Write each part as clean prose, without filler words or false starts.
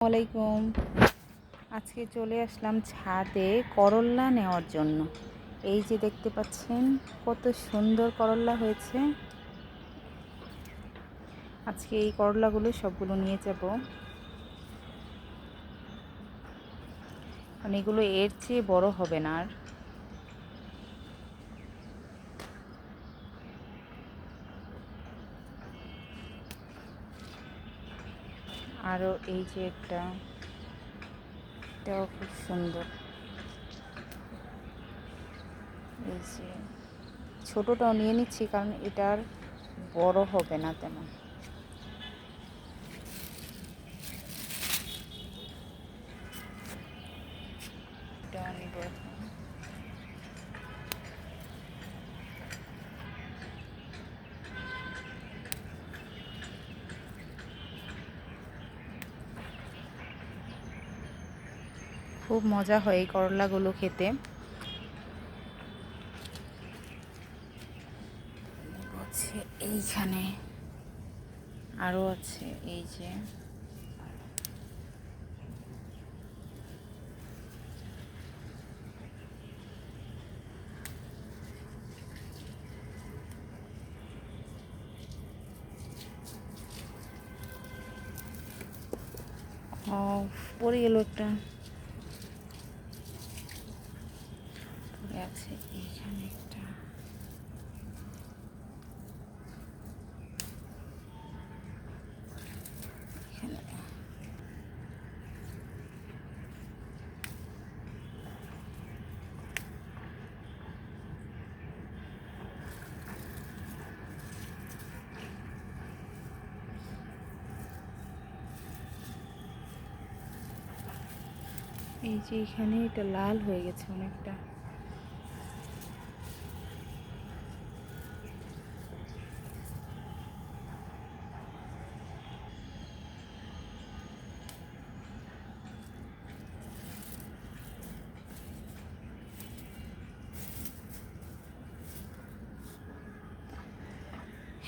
আসসালামাইকুম। আজকে চলে আসলাম ছাদে করল্লা নেওয়ার জন্য। এই যে দেখতে পাচ্ছেন কত সুন্দর করল্লা হয়েছে। আজকে এই করল্লাগুলো সবগুলো নিয়ে যাব, কারণ এগুলো এর চেয়ে বড় হবে না। আরও এই যে এটাও খুব সুন্দর। এই যে ছোটোটাও নিয়ে নিচ্ছি, কারণ এটার বড় হবে না তেমন। এটাও নিব এখন। খুব মজা হয় এই করলাগুলো খেতে। হচ্ছে এইখানে আরও আছে, এই যে পড়ে গেল একটা, পড়ে আছে এইখানে একটা। এখানে এই যে এখানে এটা লাল হয়ে গেছে অনেকটা।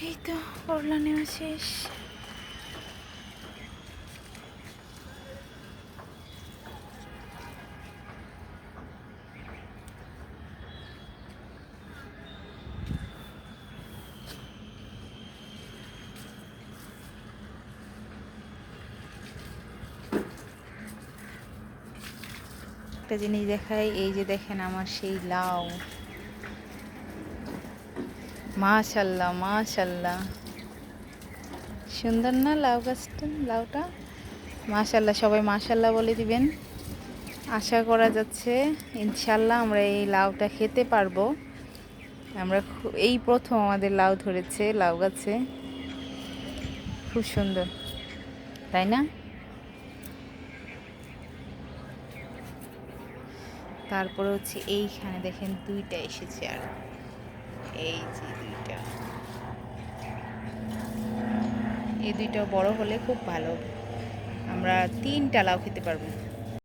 এই তো করলা নেওয়া শেষ। একটা জিনিস দেখাই, এই যে দেখেন আমার সেই লাউ। মাশাল্লাহ মাশাল্লাহ, সুন্দর না লাউ গাছটা, লাউটা? মাশাল্লাহ, সবাই মাশাল্লাহ বলে দিবেন। আশা করা যাচ্ছে ইনশাল্লাহ আমরা এই লাউটা খেতে পারবো। আমরা এই প্রথম আমাদের লাউ ধরেছে লাউ গাছে, খুব সুন্দর, তাই না? তারপরে হচ্ছে এইখানে দেখেন দুইটা এসেছে, আর এই যে দুইটা, এই দুইটা বড় হলে খুব ভালো, আমরা 3টা লাউ খেতে পারবো।